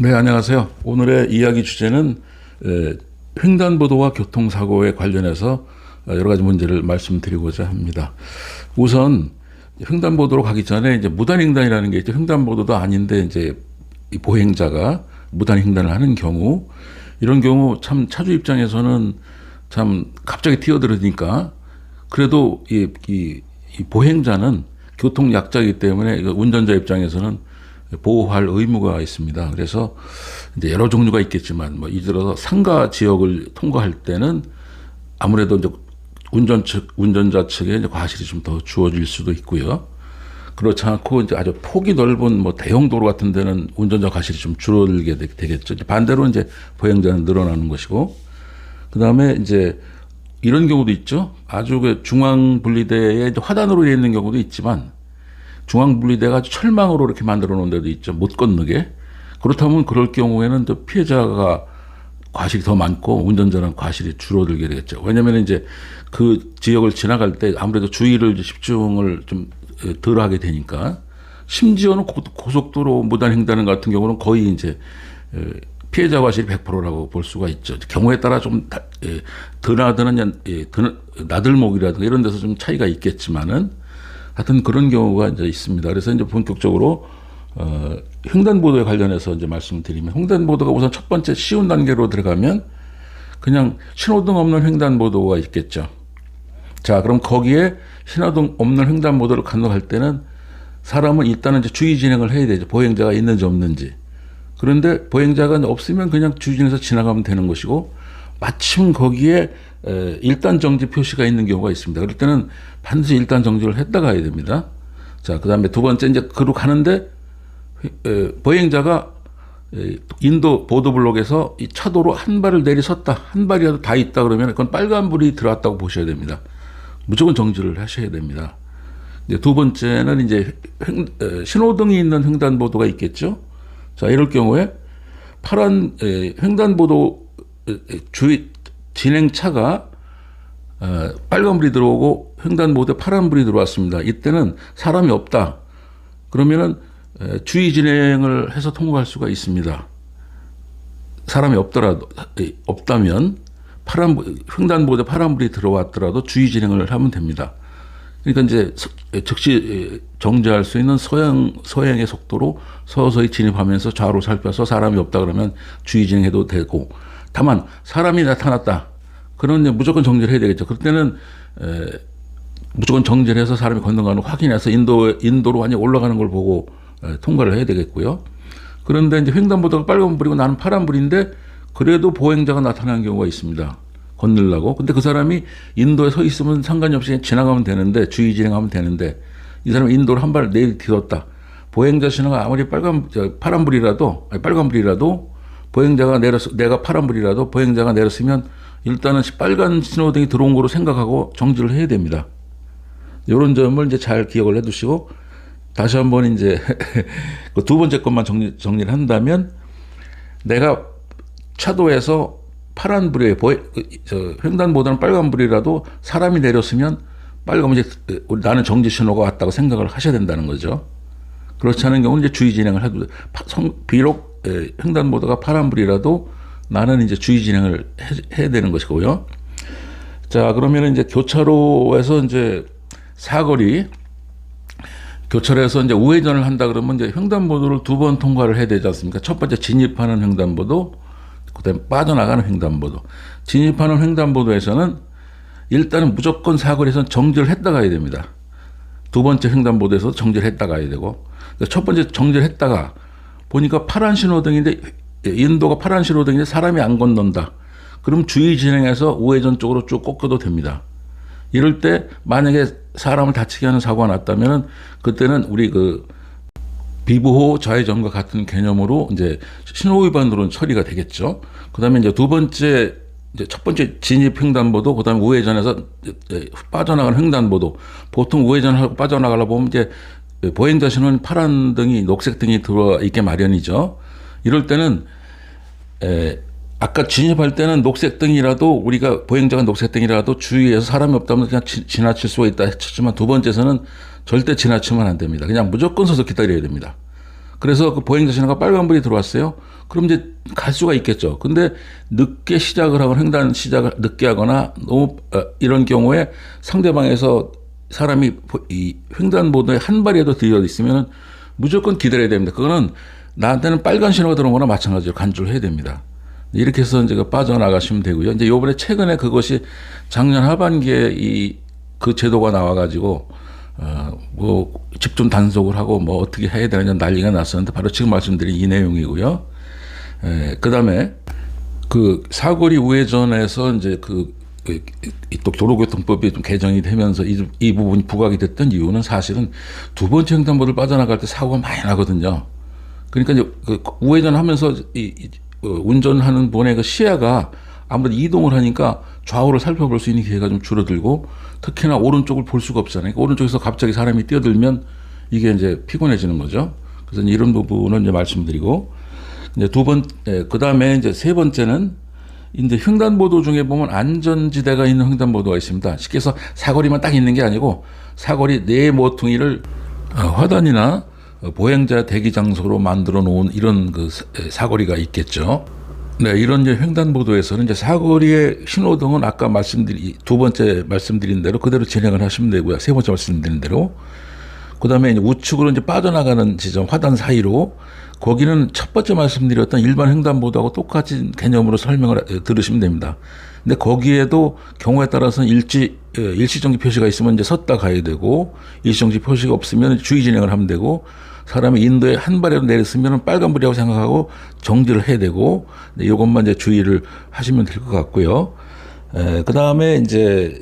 네, 안녕하세요. 오늘의 이야기 주제는 횡단보도와 교통사고에 관련해서 여러 가지 문제를 말씀드리고자 합니다. 우선 횡단보도로 가기 전에 이제 무단횡단이라는 게 있죠. 횡단보도도 아닌데 이제 이 보행자가 무단횡단을 하는 경우, 이런 경우 참 차주 입장에서는 참 갑자기 뛰어들으니까 그래도 이 보행자는 교통 약자이기 때문에 운전자 입장에서는 보호할 의무가 있습니다. 그래서 이제 여러 종류가 있겠지만 뭐 예를 들어서 상가 지역을 통과할 때는 아무래도 이제 운전자 측에 이제 과실이 좀 더 주어질 수도 있고요. 그렇지 않고 이제 아주 폭이 넓은 뭐 대형 도로 같은 데는 운전자 과실이 좀 줄어들게 되겠죠. 반대로 이제 보행자는 늘어나는 것이고, 그 다음에 이제 이런 경우도 있죠. 아주 그 중앙 분리대에 화단으로 되어 있는 경우도 있지만 중앙 분리대가 아주 철망으로 이렇게 만들어 놓은 데도 있죠. 못 건너게. 그렇다면 그럴 경우에는 또 피해자가 과실이 더 많고 운전자는 과실이 줄어들게 되겠죠. 왜냐하면 이제 그 지역을 지나갈 때 아무래도 주의를 집중을 좀 덜 하게 되니까, 심지어는 고속도로 무단횡단 같은 경우는 거의 이제 피해자 과실이 100%라고 볼 수가 있죠. 경우에 따라 좀 드나드는 나들목이라든가 이런 데서 좀 차이가 있겠지만은 하여튼 그런 경우가 이제 있습니다. 그래서 이제 본격적으로 횡단보도에 관련해서 이제 말씀을 드리면, 횡단보도가 우선 첫 번째 쉬운 단계로 들어가면 그냥 신호등 없는 횡단보도가 있겠죠. 자, 그럼 거기에 신호등 없는 횡단보도를 건너갈 때는 사람은 일단은 이제 주의 진행을 해야 되죠. 보행자가 있는지 없는지. 그런데 보행자가 없으면 그냥 주의 진행해서 지나가면 되는 것이고, 마침 거기에 일단 정지 표시가 있는 경우가 있습니다. 그럴 때는 반드시 일단 정지를 했다 가야 됩니다. 자, 그 다음에 두 번째 이제 그로 가는데 보행자가 인도 보도블록에서 이 차도로 한 발을 내리섰다, 한 발이라도 다 있다 그러면 그건 빨간불이 들어왔다고 보셔야 됩니다. 무조건 정지를 하셔야 됩니다. 이제 두 번째는 이제 신호등이 있는 횡단보도가 있겠죠. 자, 이럴 경우에 파란 횡단보도 주의 진행차가 빨간불이 들어오고 횡단보도에 파란불이 들어왔습니다. 이때는 사람이 없다. 그러면은 주의 진행을 해서 통과할 수가 있습니다. 사람이 없다면 횡단보도에 파란불이 들어왔더라도 주의 진행을 하면 됩니다. 그러니까 이제 즉시 정지할 수 있는 서행의 속도로 서서히 진입하면서 좌우로 살펴서 사람이 없다 그러면 주의 진행해도 되고, 다만 사람이 나타났다. 그런 이제 무조건 정지를 해야 되겠죠. 그럴 때는 무조건 정지를 해서 사람이 건너가는 걸 확인해서 인도로 완전히 올라가는 걸 보고 통과를 해야 되겠고요. 그런데 이제 횡단보도가 빨간불이고 나는 파란불인데 그래도 보행자가 나타나는 경우가 있습니다. 건너려고. 근데 그 사람이 인도에 서 있으면 상관이 없이 지나가면 되는데, 주의 진행하면 되는데, 이 사람이 인도를 한 발 내딛었다. 보행자 신호가 아무리 빨간불이라도 보행자가 내가 파란불이라도 보행자가 내렸으면 일단은 빨간 신호등이 들어온 거로 생각하고 정지를 해야 됩니다. 이런 점을 이제 잘 기억을 해 두시고, 다시 한번 이제 그 두 번째 것만 정리를 한다면, 내가 차도에서 파란불에 횡단보도는 빨간불이라도 사람이 내렸으면 빨간불이 나는 정지 신호가 왔다고 생각을 하셔야 된다는 거죠. 그렇지 않은 경우는 이제 주의 진행을 해도 비록 횡단보도가 파란불이라도 나는 이제 주의 진행을 해야 되는 것이고요. 자, 그러면 이제 교차로에서 이제 교차로에서 이제 우회전을 한다 그러면 이제 횡단보도를 두 번 통과를 해야 되지 않습니까? 첫 번째 진입하는 횡단보도, 그다음에 빠져나가는 횡단보도. 진입하는 횡단보도에서는 일단은 무조건 사거리에서는 정지를 했다 가야 됩니다. 두 번째 횡단보도에서 정지를 했다 가야 되고, 첫 번째 정지를 했다가 보니까 파란 신호등인데, 인도가 파란 신호등인데 사람이 안 건넌다. 그럼 주의 진행해서 우회전 쪽으로 쭉 꺾어도 됩니다. 이럴 때 만약에 사람을 다치게 하는 사고가 났다면은 그때는 우리 비보호 좌회전과 같은 개념으로 이제 신호 위반으로는 처리가 되겠죠. 그다음에 이제 첫 번째 진입 횡단보도, 그다음에 우회전에서 빠져나가는 횡단보도. 보통 우회전하고 빠져나가려고 보면 이제 보행자 신호는 파란 등이 녹색 등이 들어와 있게 마련이죠. 이럴 때는 아까 진입할 때는 녹색 등이라도, 우리가 보행자가 녹색 등이라도 주의해서 사람이 없다면 그냥 지나칠 수가 있다 했지만, 두 번째에서는 절대 지나치면 안 됩니다. 그냥 무조건 서서 기다려야 됩니다. 그래서 그 보행자 신호가 빨간불이 들어왔어요. 그럼 이제 갈 수가 있겠죠. 근데 늦게 시작을 하거나 횡단 시작을 늦게 하거나 너무 이런 경우에 상대방에서 사람이 이 횡단보도에 한 발이라도 들여 있으면 무조건 기다려야 됩니다. 그거는 나한테는 빨간 신호가 들어온 거나 마찬가지로 간주를 해야 됩니다. 이렇게 해서 이제 빠져나가시면 되고요. 이제 요번에 최근에 그것이 작년 하반기에 그 제도가 나와가지고 뭐 집중 단속을 하고 뭐 어떻게 해야 되느냐 난리가 났었는데 바로 지금 말씀드린 이 내용이고요. 그다음에 그 사거리 우회전에서 이제 또 도로교통법이 좀 개정이 되면서 이 부분이 부각이 됐던 이유는 사실은 두 번째 횡단보도를 빠져나갈 때 사고가 많이 나거든요. 그러니까 이제 그 우회전하면서 운전하는 분의 그 시야가 아무래도 이동을 하니까 좌우를 살펴볼 수 있는 기회가 좀 줄어들고 특히나 오른쪽을 볼 수가 없잖아요. 그러니까 오른쪽에서 갑자기 사람이 뛰어들면 이게 이제 피곤해지는 거죠. 그래서 이런 부분은 이제 말씀드리고 이제 그 다음에 이제 세 번째는 이제 횡단보도 중에 보면 안전지대가 있는 횡단보도가 있습니다. 쉽게 해서 사거리만 딱 있는 게 아니고 사거리 네 모퉁이를 화단이나 보행자 대기 장소로 만들어 놓은 이런 그 사거리가 있겠죠. 네, 이런 이제 횡단보도에서는 이제 사거리의 신호등은 아까 두 번째 말씀드린 대로 그대로 진행을 하시면 되고요. 세 번째 말씀드린 대로. 그 다음에 우측으로 이제 빠져나가는 지점, 화단 사이로 거기는 첫 번째 말씀드렸던 일반 횡단보도하고 똑같은 개념으로 설명을 들으시면 됩니다. 근데 거기에도 경우에 따라서는 일시정지 표시가 있으면 이제 섰다 가야 되고 일시정지 표시가 없으면 주의 진행을 하면 되고 사람이 인도에 한 발이라도 내렸으면 빨간불이라고 생각하고 정지를 해야 되고 이것만 이제 주의를 하시면 될 것 같고요. 그 다음에 이제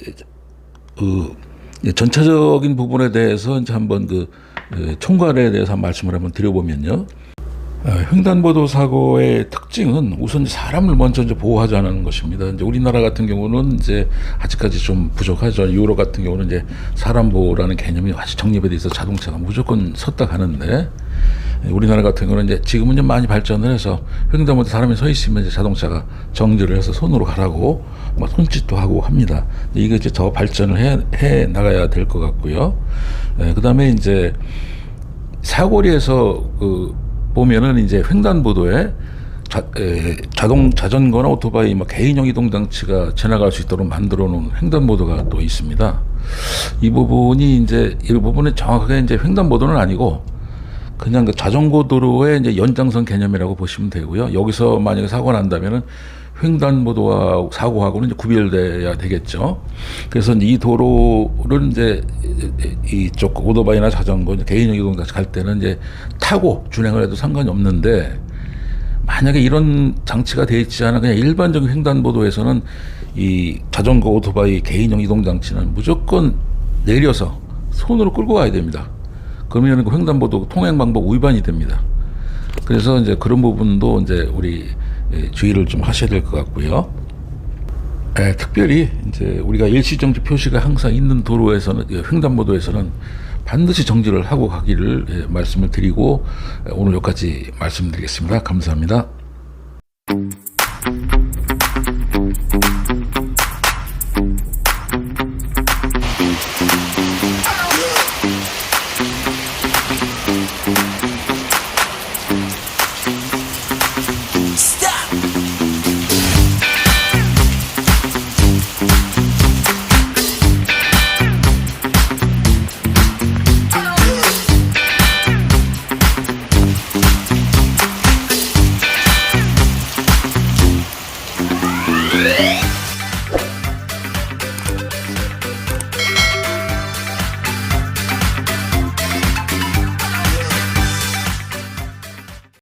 전체적인 부분에 대해서 이제 한번 총괄에 대해서 말씀을 한번 드려보면요. 횡단보도 사고의 특징은 우선 사람을 먼저 이제 보호하자는 것입니다. 이제 우리나라 같은 경우는 이제 아직까지 좀 부족하죠. 유럽 같은 경우는 이제 사람 보호라는 개념이 아직 정립에 있어서 자동차가 무조건 섰다 가는데 우리나라 같은 경우는 이제 지금은 좀 많이 발전을 해서 횡단보도에 사람이 서 있으면 이제 자동차가 정지를 해서 손으로 가라고 막 손짓도 하고 합니다. 이게 이제 더 발전을 해 나가야 될 것 같고요. 그다음에 이제 사거리에서 보면은 이제 횡단보도에 자전거나 오토바이, 개인용 이동 장치가 지나갈 수 있도록 만들어 놓은 횡단보도가 또 있습니다. 이 부분이 이제 이 부분은 정확하게 이제 횡단보도는 아니고 그냥 그 자전거 도로의 이제 연장선 개념이라고 보시면 되고요. 여기서 만약에 사고가 난다면은 횡단보도와 사고하고는 이제 구별돼야 되겠죠. 그래서 이 도로를 이제 이쪽 오토바이나 자전거, 개인용 이동장치 갈 때는 이제 타고 준행을 해도 상관이 없는데 만약에 이런 장치가 되어 있지 않은 그냥 일반적인 횡단보도에서는 이 자전거, 오토바이, 개인용 이동장치는 무조건 내려서 손으로 끌고 가야 됩니다. 그러면 그 횡단보도 통행 방법 위반이 됩니다. 그래서 이제 그런 부분도 이제 우리 주의를 좀 하셔야 될 것 같고요. 특별히 이제 우리가 일시정지 표시가 항상 있는 도로에서는 횡단보도에서는 반드시 정지를 하고 가기를 말씀을 드리고 오늘 여기까지 말씀드리겠습니다. 감사합니다.